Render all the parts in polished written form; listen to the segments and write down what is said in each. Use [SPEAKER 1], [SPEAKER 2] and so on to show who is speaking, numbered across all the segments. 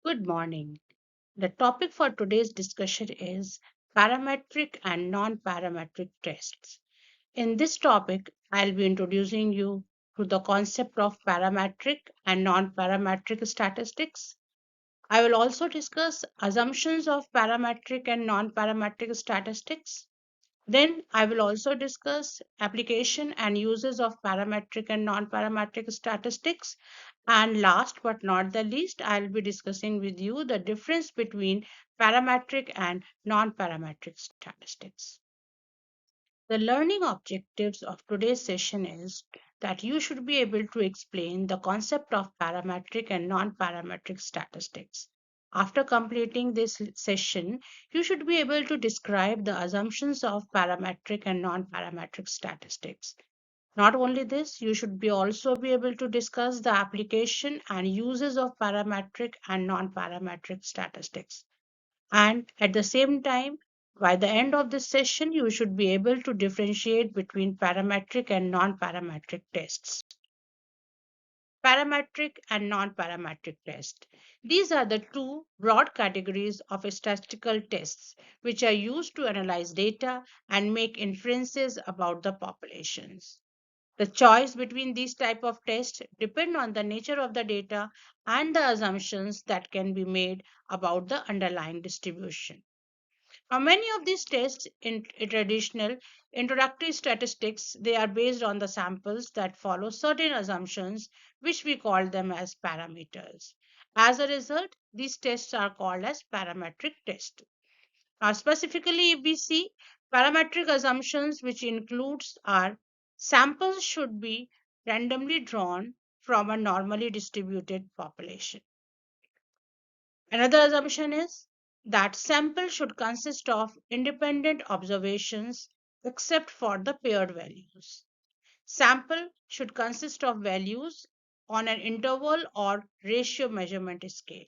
[SPEAKER 1] Good morning. The topic for today's discussion is parametric and non parametric tests. In this topic, I'll be introducing you to the concept of parametric and non parametric statistics. I will also discuss assumptions of parametric and non parametric statistics. Then I will also discuss application and uses of parametric and non-parametric statistics. And last but not the least, I'll be discussing with you the difference between parametric and non-parametric statistics. The learning objectives of today's session is that you should be able to explain the concept of parametric and non-parametric statistics. After completing this session, you should be able to describe the assumptions of parametric and non-parametric statistics. Not only this, you should be also be able to discuss the application and uses of parametric and non-parametric statistics. And at the same time, by the end of this session, you should be able to differentiate between parametric and non-parametric tests. Parametric and non-parametric test. These are the two broad categories of statistical tests which are used to analyze data and make inferences about the populations. The choice between these type of tests depend on the nature of the data and the assumptions that can be made about the underlying distribution. Now, many of these tests in traditional introductory statistics, they are based on the samples that follow certain assumptions, which we call them as parameters. As a result, these tests are called as parametric tests. Now, specifically, if we see parametric assumptions, which includes our samples should be randomly drawn from a normally distributed population. Another assumption is that sample should consist of independent observations except for the paired values. Sample should consist of values on an interval or ratio measurement scale.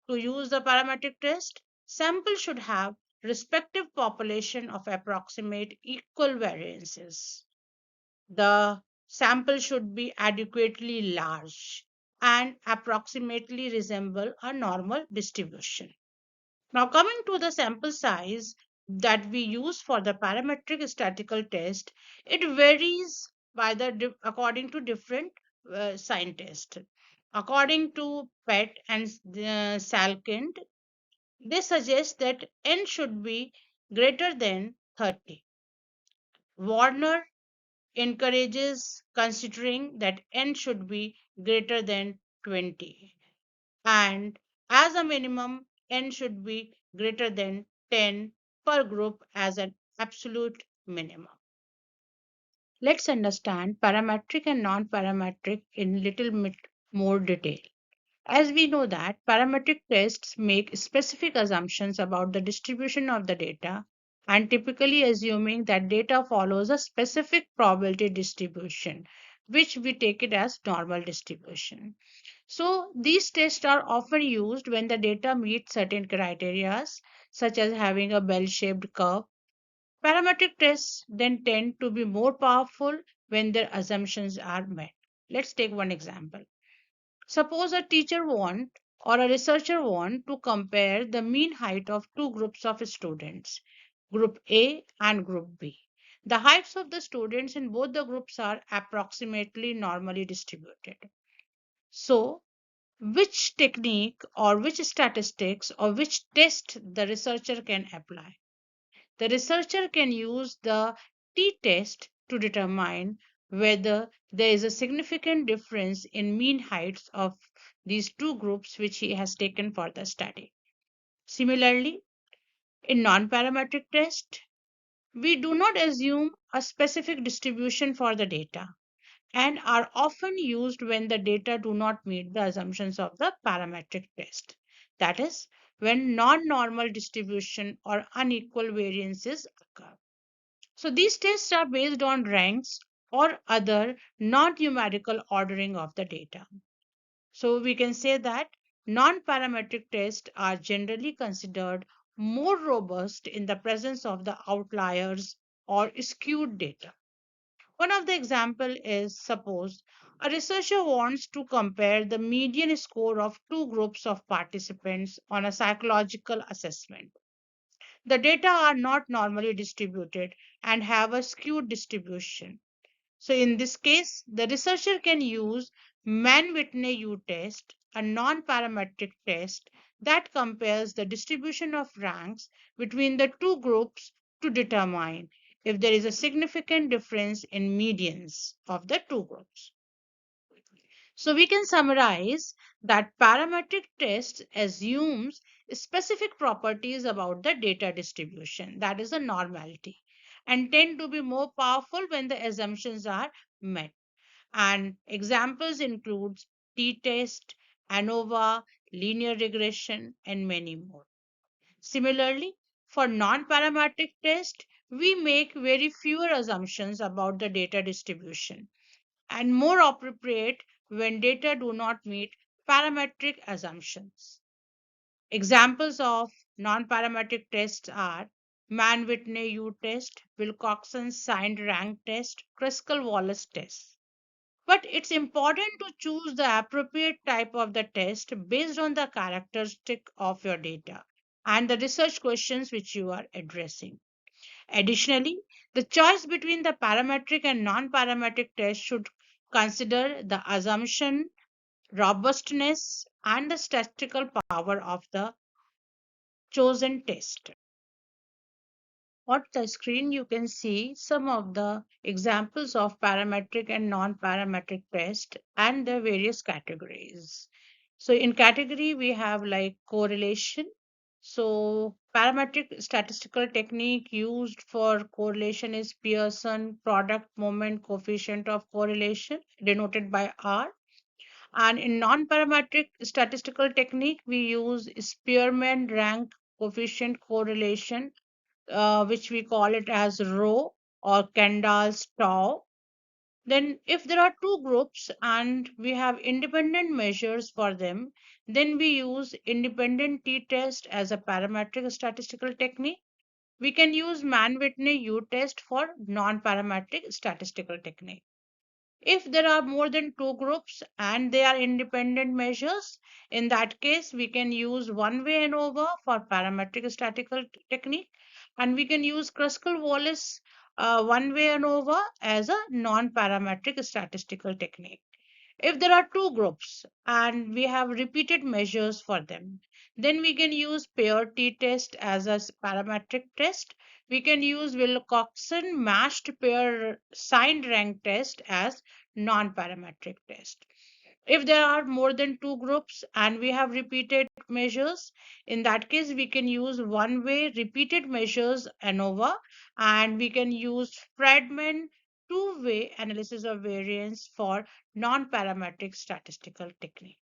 [SPEAKER 1] To use the parametric test, sample should have respective population of approximate equal variances. The sample should be adequately large and approximately resemble a normal distribution. Now, coming to the sample size that we use for the parametric statistical test, it varies by according to different scientists. According to Pett and Salkind, they suggest that n should be greater than 30. Warner encourages considering that n should be greater than 20. And as a minimum, n should be greater than 10 per group as an absolute minimum. Let's understand parametric and non-parametric in little bit more detail. As we know that parametric tests make specific assumptions about the distribution of the data and typically assuming that data follows a specific probability distribution, which we take it as normal distribution. So these tests are often used when the data meets certain criteria, such as having a bell-shaped curve. Parametric tests then tend to be more powerful when their assumptions are met. Let's take one example. Suppose a teacher want or a researcher want to compare the mean height of two groups of students, group A and group B. The heights of the students in both the groups are approximately normally distributed. So, which technique or which statistics or which test the researcher can apply? The researcher can use the t-test to determine whether there is a significant difference in mean heights of these two groups which he has taken for the study. Similarly, in non-parametric test, we do not assume a specific distribution for the data and are often used when the data do not meet the assumptions of the parametric test. That is, when non-normal distribution or unequal variances occur. So these tests are based on ranks or other non-numerical ordering of the data. So we can say that non-parametric tests are generally considered more robust in the presence of the outliers or skewed data. One of the example is suppose A researcher wants to compare the median score of two groups of participants on a psychological assessment. The data are not normally distributed and have a skewed distribution. So, in this case, the researcher can use Mann-Whitney U-test, a non-parametric test that compares the distribution of ranks between the two groups to determine if there is a significant difference in medians of the two groups. So we can summarize that parametric test assumes specific properties about the data distribution, that is a normality, and tend to be more powerful when the assumptions are met. And examples include t-test, ANOVA, linear regression, and many more. Similarly, for non-parametric test, we make very fewer assumptions about the data distribution and more appropriate when data do not meet parametric assumptions. Examples of non-parametric tests are Mann-Whitney U-test, Wilcoxon's signed rank test, Kruskal-Wallis test. But it's important to choose the appropriate type of the test based on the characteristic of your data and the research questions which you are addressing. Additionally, the choice between the parametric and non-parametric test should consider the assumption, robustness, and the statistical power of the chosen test. On the screen, you can see some of the examples of parametric and non-parametric test and their various categories. So in category, we have like correlation. So parametric statistical technique used for correlation is Pearson product moment coefficient of correlation denoted by R. And in non-parametric statistical technique, we use Spearman rank coefficient correlation, which we call it as rho or Kendall's tau. Then, if there are two groups and we have independent measures for them, then we use independent t-test as a parametric statistical technique. We can use Mann-Whitney U-test for non-parametric statistical technique. If there are more than two groups and they are independent measures, in that case, we can use one-way ANOVA for parametric statistical technique, and we can use Kruskal-Wallis one-way ANOVA as a non-parametric statistical technique. If there are two groups and we have repeated measures for them, then we can use pair t-test as a parametric test. We can use Wilcoxon matched pair signed rank test as non-parametric test. If there are more than two groups and we have repeated measures, in that case we can use one-way repeated measures ANOVA, and we can use Friedman two-way analysis of variance for non-parametric statistical technique.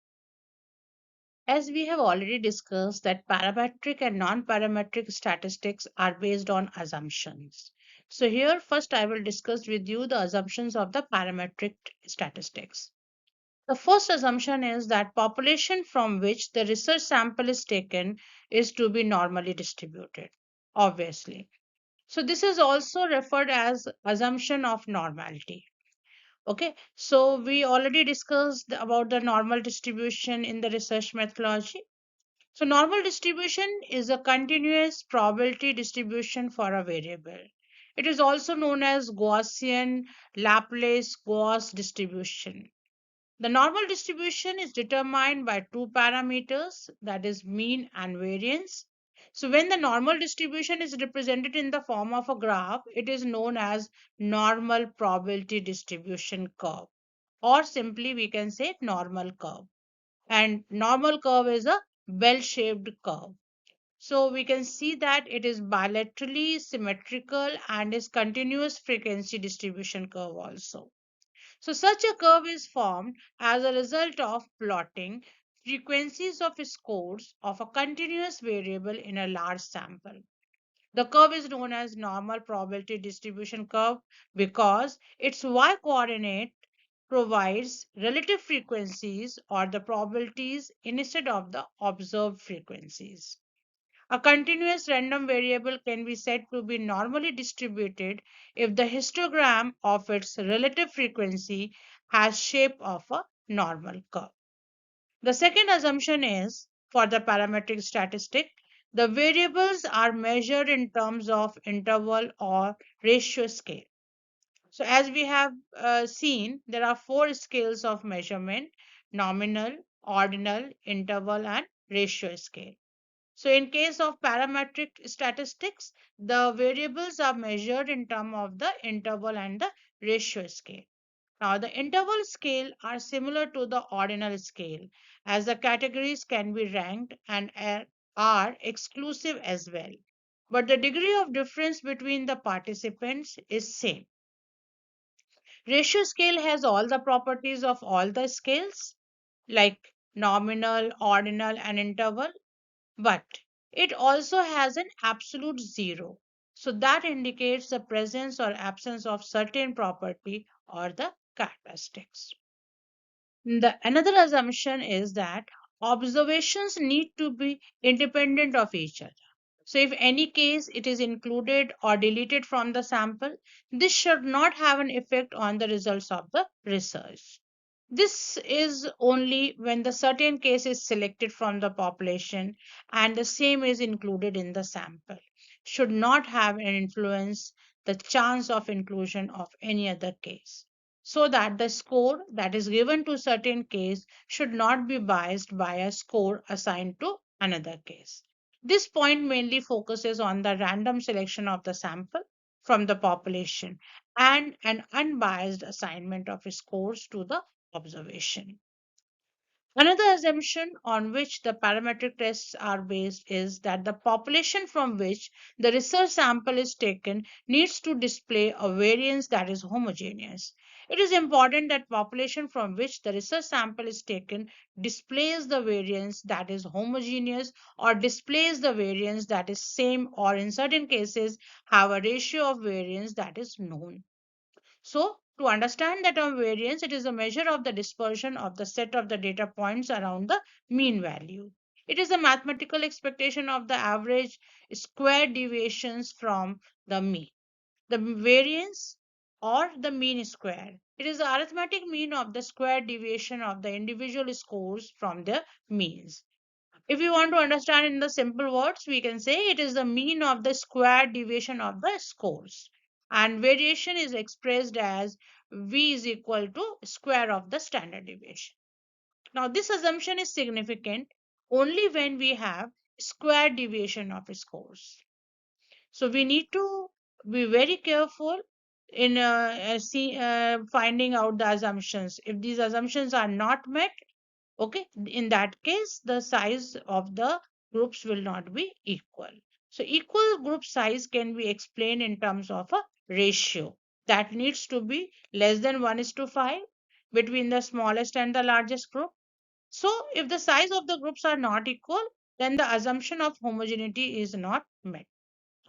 [SPEAKER 1] As we have already discussed that parametric and non-parametric statistics are based on assumptions. So here first I will discuss with you the assumptions of the parametric statistics. The first assumption is that population from which the research sample is taken is to be normally distributed, obviously. So this is also referred as assumption of normality. Okay, so we already discussed about the normal distribution in the research methodology. So normal distribution is a continuous probability distribution for a variable. It is also known as Gaussian Laplace Gauss distribution. The normal distribution is determined by two parameters, that is mean and variance. So when the normal distribution is represented in the form of a graph, it is known as normal probability distribution curve, or simply we can say normal curve. And normal curve is a bell-shaped curve. So we can see that it is bilaterally symmetrical and is continuous frequency distribution curve also. So such a curve is formed as a result of plotting frequencies of scores of a continuous variable in a large sample. The curve is known as normal probability distribution curve because its y coordinate provides relative frequencies or the probabilities instead of the observed frequencies. A continuous random variable can be said to be normally distributed if the histogram of its relative frequency has shape of a normal curve. The second assumption is for the parametric statistic, the variables are measured in terms of interval or ratio scale. So, as we have seen, there are four scales of measurement: nominal, ordinal, interval, and ratio scale. So, in case of parametric statistics, the variables are measured in terms of the interval and the ratio scale. Now, the interval scale are similar to the ordinal scale, as the categories can be ranked and are exclusive as well. But the degree of difference between the participants is same. Ratio scale has all the properties of all the scales, like nominal, ordinal, and interval, but it also has an absolute zero. So that indicates the presence or absence of certain property or the characteristics. Another assumption is that observations need to be independent of each other. So, if any case it is included or deleted from the sample, this should not have an effect on the results of the research. This is only when the certain case is selected from the population and the same is included in the sample. Should not have an influence the chance of inclusion of any other case. So that the score that is given to certain case should not be biased by a score assigned to another case. This point mainly focuses on the random selection of the sample from the population and an unbiased assignment of scores to the observation. Another assumption on which the parametric tests are based is that the population from which the research sample is taken needs to display a variance that is homogeneous. It is important that population from which the research sample is taken displays the variance that is homogeneous or displays the variance that is same or in certain cases have a ratio of variance that is known. So, to understand that of variance, it is a measure of the dispersion of the set of the data points around the mean value. It is a mathematical expectation of the average square deviations from the mean. The variance or the mean square. It is the arithmetic mean of the square deviation of the individual scores from the means. If you want to understand in the simple words, we can say it is the mean of the square deviation of the scores. And variation is expressed as V is equal to square of the standard deviation. Now, this assumption is significant only when we have square deviation of scores. So, we need to be very careful in finding out the assumptions. If these assumptions are not met, okay, in that case, the size of the groups will not be equal. So equal group size can be explained in terms of a ratio that needs to be less than 1 is to 5 between the smallest and the largest group. So if the size of the groups are not equal, then the assumption of homogeneity is not met.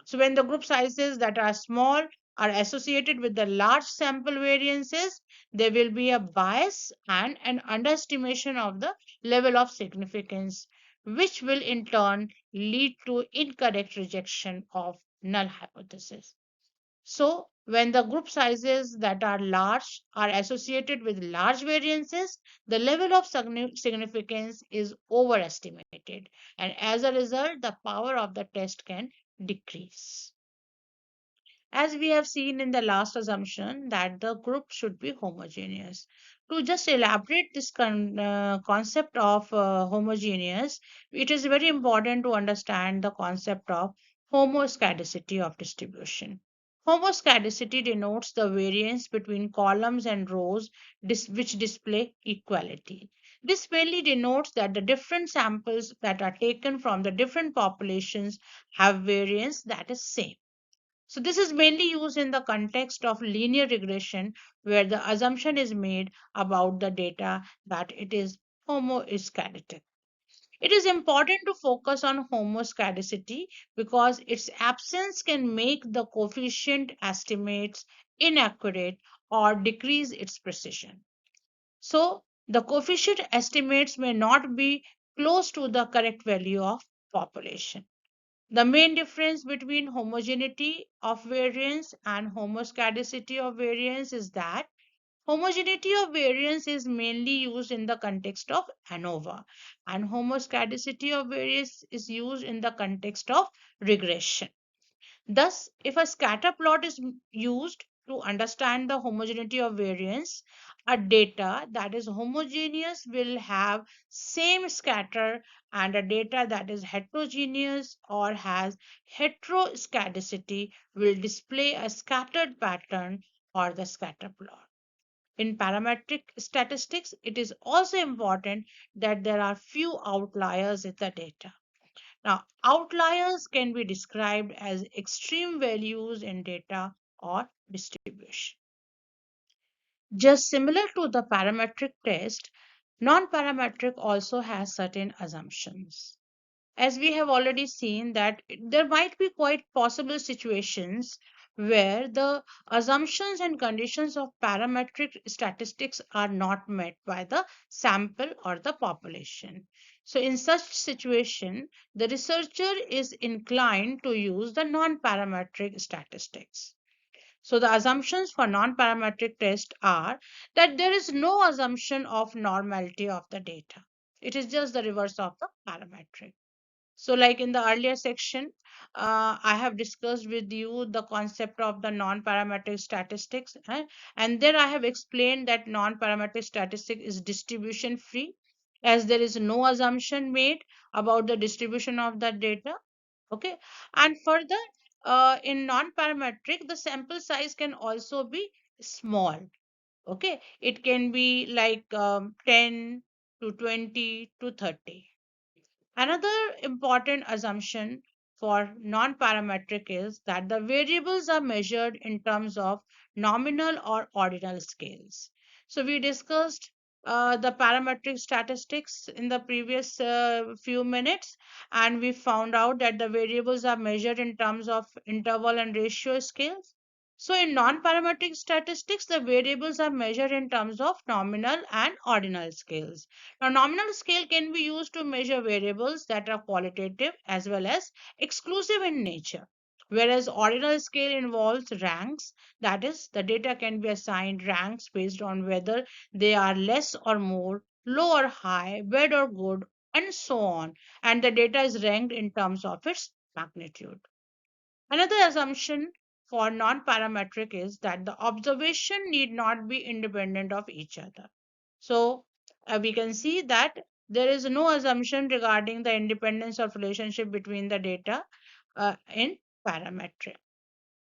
[SPEAKER 1] So when the group sizes that are small are associated with the large sample variances, there will be a bias and an underestimation of the level of significance, which will in turn lead to incorrect rejection of null hypothesis. So when the group sizes that are large are associated with large variances, the level of significance is overestimated, and as a result, the power of the test can decrease. As we have seen in the last assumption that the group should be homogeneous. To just elaborate this concept of homogeneous, it is very important to understand the concept of homoscedasticity of distribution. Homoscedasticity denotes the variance between columns and rows which display equality. This mainly denotes that the different samples that are taken from the different populations have variance that is same. So this is mainly used in the context of linear regression where the assumption is made about the data that it is homoscedastic. It is important to focus on homoscedasticity because its absence can make the coefficient estimates inaccurate or decrease its precision. So the coefficient estimates may not be close to the correct value of population. The main difference between homogeneity of variance and homoscedasticity of variance is that Homogeneity of variance is mainly used in the context of ANOVA, and homoscedasticity of variance is used in the context of regression. Thus, if a scatter plot is used to understand the homogeneity of variance, a data that is homogeneous will have same scatter, and a data that is heterogeneous or has heteroscedasticity will display a scattered pattern or the scatter plot. In parametric statistics, it is also important that there are few outliers in the data. Now, outliers can be described as extreme values in data or distribution. Just similar to the parametric test, non-parametric also has certain assumptions. As we have already seen that there might be quite possible situations where the assumptions and conditions of parametric statistics are not met by the sample or the population. So in such situation, the researcher is inclined to use the non-parametric statistics. So the assumptions for non-parametric test are that there is no assumption of normality of the data. It is just the reverse of the parametric. So, like in the earlier section, I have discussed with you the concept of the non-parametric statistics, and there I have explained that non-parametric statistic is distribution free, as there is no assumption made about the distribution of that data. Okay, and further, in non-parametric, the sample size can also be small. Okay, it can be like 10 to 20 to 30. Another important assumption for non-parametric is that the variables are measured in terms of nominal or ordinal scales. So we discussed the parametric statistics in the previous few minutes, and we found out that the variables are measured in terms of interval and ratio scales. So in non-parametric statistics, the variables are measured in terms of nominal and ordinal scales. Now, nominal scale can be used to measure variables that are qualitative as well as exclusive in nature, whereas ordinal scale involves ranks, that is, the data can be assigned ranks based on whether they are less or more, low or high, bad or good, and so on, and the data is ranked in terms of its magnitude. Another assumption for non-parametric is that the observation need not be independent of each other. So we can see that there is no assumption regarding the independence of relationship between the data in parametric.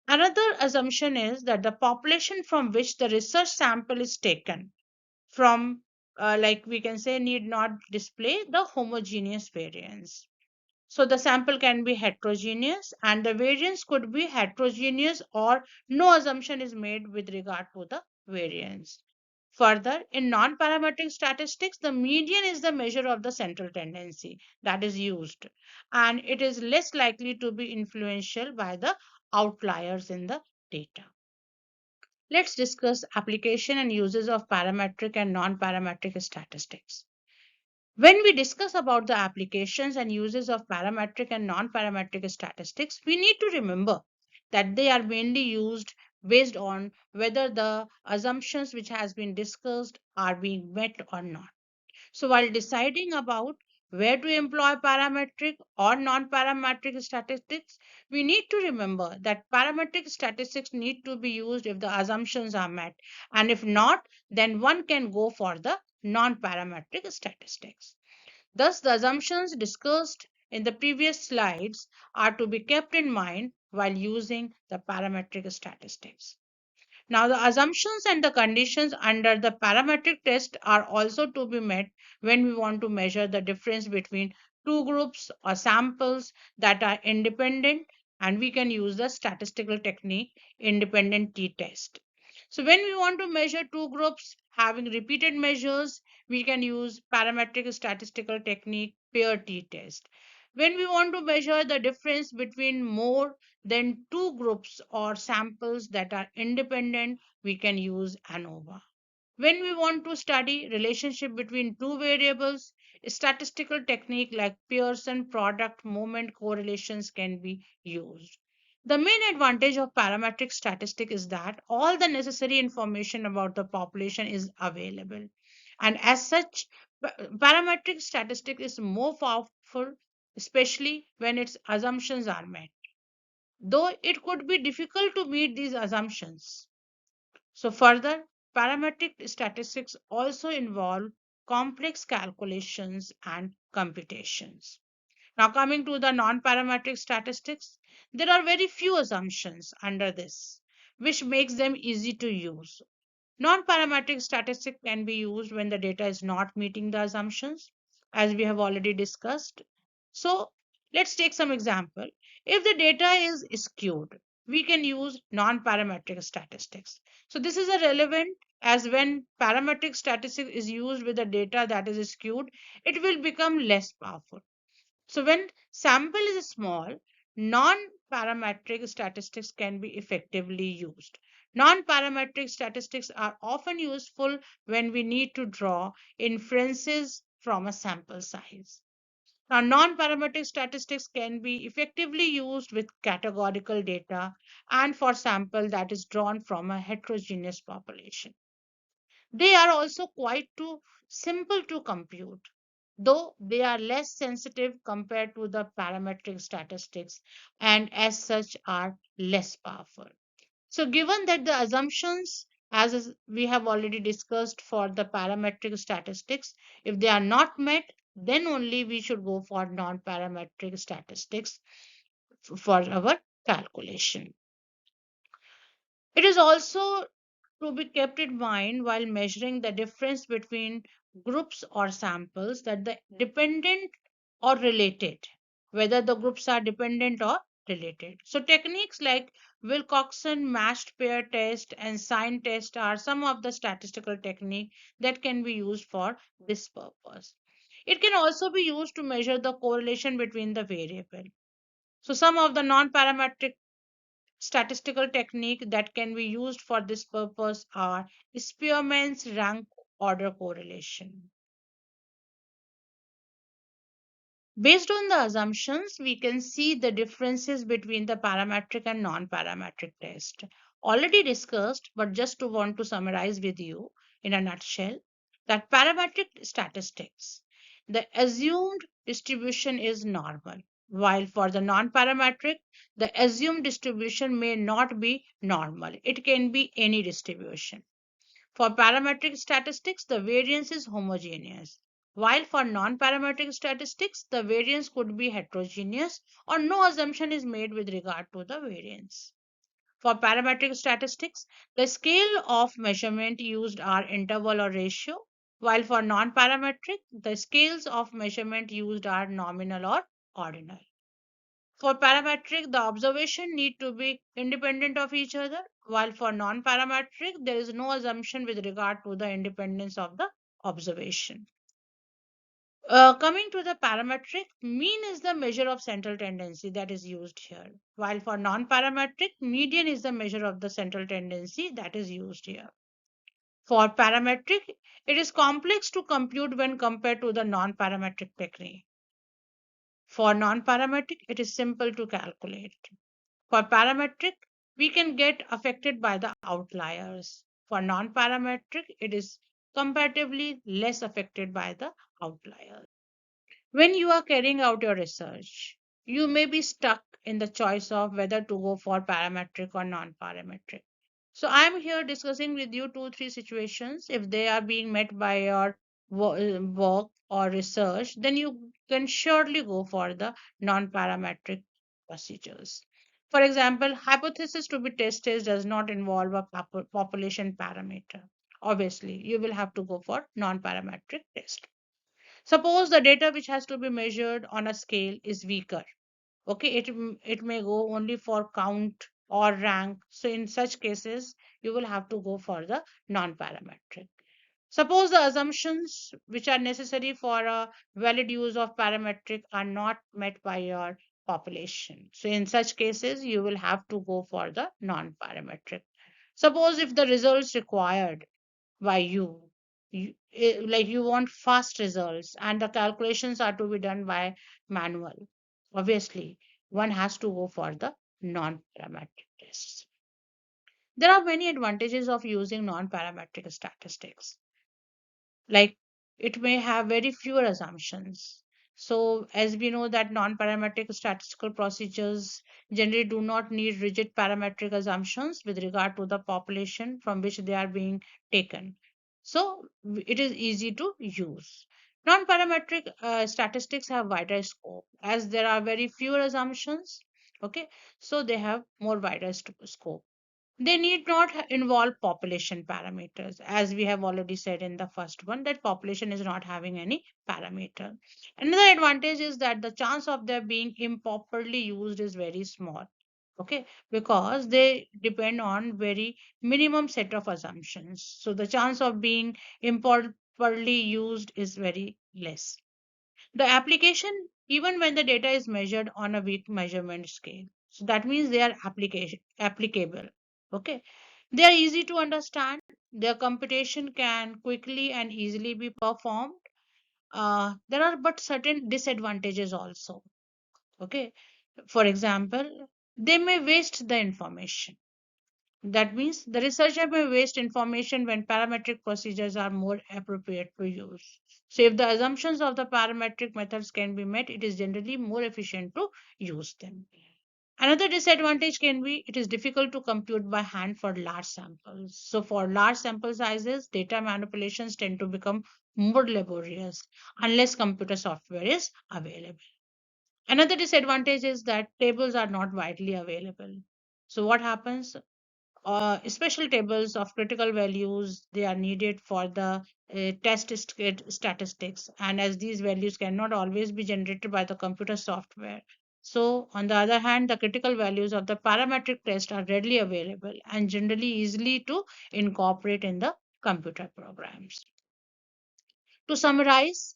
[SPEAKER 1] Another assumption is that the population from which the research sample is taken from, like we can say, need not display the homogeneous variance. So the sample can be heterogeneous and the variance could be heterogeneous or no assumption is made with regard to the variance. Further, in non-parametric statistics, the median is the measure of the central tendency that is used, and it is less likely to be influential by the outliers in the data. Let's discuss application and uses of parametric and non-parametric statistics. When we discuss about the applications and uses of parametric and non-parametric statistics, we need to remember that they are mainly used based on whether the assumptions which has been discussed are being met or not. So while deciding about where to employ parametric or non-parametric statistics, we need to remember that parametric statistics need to be used if the assumptions are met, and if not, then one can go for the non-parametric statistics. Thus, the assumptions discussed in the previous slides are to be kept in mind while using the parametric statistics. Now, the assumptions and the conditions under the parametric test are also to be met when we want to measure the difference between two groups or samples that are independent, and we can use the statistical technique independent t-test. So when we want to measure two groups having repeated measures, we can use parametric statistical technique pair t-test. When we want to measure the difference between more than two groups or samples that are independent, we can use ANOVA. When we want to study relationship between two variables, a statistical technique like Pearson product moment correlations can be used. The main advantage of parametric statistic is that all the necessary information about the population is available. And as such, parametric statistic is more powerful, especially when its assumptions are met. Though it could be difficult to meet these assumptions. So, further, parametric statistics also involve complex calculations and computations. Now, coming to the non parametric statistics, there are very few assumptions under this, which makes them easy to use. Non parametric statistics can be used when the data is not meeting the assumptions, as we have already discussed. So, let's take some example. If the data is skewed, we can use non parametric statistics. So, this is a relevant as when parametric statistics is used with the data that is skewed, it will become less powerful. So when sample is small, non-parametric statistics can be effectively used. Non-parametric statistics are often useful when we need to draw inferences from a sample size. Now, non-parametric statistics can be effectively used with categorical data and for sample that is drawn from a heterogeneous population. They are also quite too simple to compute, though they are less sensitive compared to the parametric statistics and as such are less powerful. So, given that the assumptions, we have already discussed for the parametric statistics, if they are not met, then only we should go for non parametric statistics for our calculation. It is also to be kept in mind while measuring the difference between groups or samples that the dependent or related, whether the groups are dependent or related. So techniques like Wilcoxon matched pair test and sign test are some of the statistical technique that can be used for this purpose. It can also be used to measure the correlation between the variable. So some of the non-parametric statistical technique that can be used for this purpose are Spearman's rank order correlation. Based on the assumptions, we can see the differences between the parametric and non-parametric test. Already discussed, but just to want to summarize with you in a nutshell, that parametric statistics, the assumed distribution is normal, while for the non-parametric, the assumed distribution may not be normal. It can be any distribution. For parametric statistics, the variance is homogeneous, while for non-parametric statistics, the variance could be heterogeneous or no assumption is made with regard to the variance. For parametric statistics, the scale of measurement used are interval or ratio, while for non-parametric, the scales of measurement used are nominal or ordinal. For parametric, the observation need to be independent of each other, while for non-parametric, there is no assumption with regard to the independence of the observation. Coming to the parametric, mean is the measure of central tendency that is used here, while for non-parametric, median is the measure of the central tendency that is used here. For parametric, it is complex to compute when compared to the non-parametric technique. For non-parametric, it is simple to calculate. For parametric, we can get affected by the outliers. For non-parametric, it is comparatively less affected by the outliers. When you are carrying out your research, you may be stuck in the choice of whether to go for parametric or non-parametric. So I'm here discussing with you two, three situations. If they are being met by your work or research, then you can surely go for the non-parametric procedures. For example, hypothesis to be tested does not involve a population parameter. Obviously, you will have to go for non-parametric test. Suppose the data which has to be measured on a scale is weaker. Okay, it may go only for count or rank. So in such cases, you will have to go for the non-parametric. Suppose the assumptions which are necessary for a valid use of parametric are not met by your population. So in such cases, you will have to go for the non-parametric. Suppose if the results required by like you want fast results and the calculations are to be done by manual, obviously one has to go for the non parametric tests. There are many advantages of using non parametric statistics, like it may have very fewer assumptions. So as we know that non-parametric statistical procedures generally do not need rigid parametric assumptions with regard to the population from which they are being taken. So it is easy to use. Non-parametric statistics have wider scope as there are very fewer assumptions. Okay, so they have more wider scope. They need not involve population parameters, as we have already said in the first one, that population is not having any parameter. Another advantage is that the chance of their being improperly used is very small. Okay, because they depend on very minimum set of assumptions. So the chance of being improperly used is very less. The application, even when the data is measured on a weak measurement scale, so that means they are application applicable. Okay, they are easy to understand. Their computation can quickly and easily be performed. There are but certain disadvantages also. Okay, for example, they may waste the information. That means the researcher may waste information when parametric procedures are more appropriate to use. So, if the assumptions of the parametric methods can be met, it is generally more efficient to use them. Another disadvantage can be it is difficult to compute by hand for large samples. So, for large sample sizes, data manipulations tend to become more laborious unless computer software is available. Another disadvantage is that tables are not widely available. So, what happens? Special tables of critical values they are needed for the statistics, and as these values cannot always be generated by the computer software, so on the other hand the critical values of the parametric test are readily available and generally easily to incorporate in the computer programs. To summarize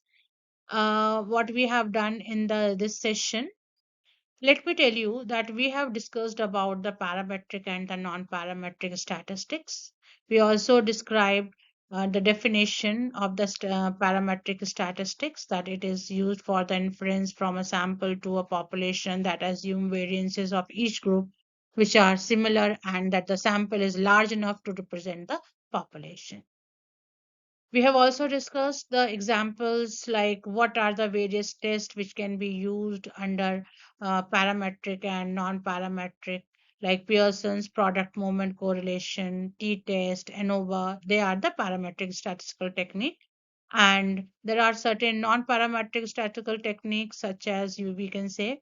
[SPEAKER 1] what we have done in the this session, let me tell you that we have discussed about the parametric and the non-parametric statistics. We also described the definition of the parametric statistics, that it is used for the inference from a sample to a population that assume variances of each group which are similar and that the sample is large enough to represent the population. We have also discussed the examples like what are the various tests which can be used under parametric and non-parametric, like Pearson's product movement correlation, t-test, ANOVA. They are the parametric statistical technique. And there are certain non-parametric statistical techniques such as we can say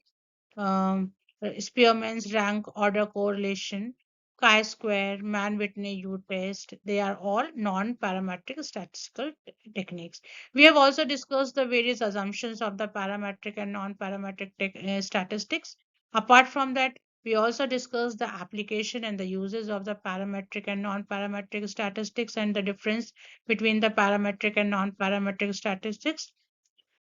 [SPEAKER 1] um, Spearman's rank order correlation, chi-square, Mann-Whitney U-test. They are all non-parametric statistical techniques. We have also discussed the various assumptions of the parametric and non-parametric statistics. Apart from that, we also discussed the application and the uses of the parametric and non-parametric statistics and the difference between the parametric and non-parametric statistics.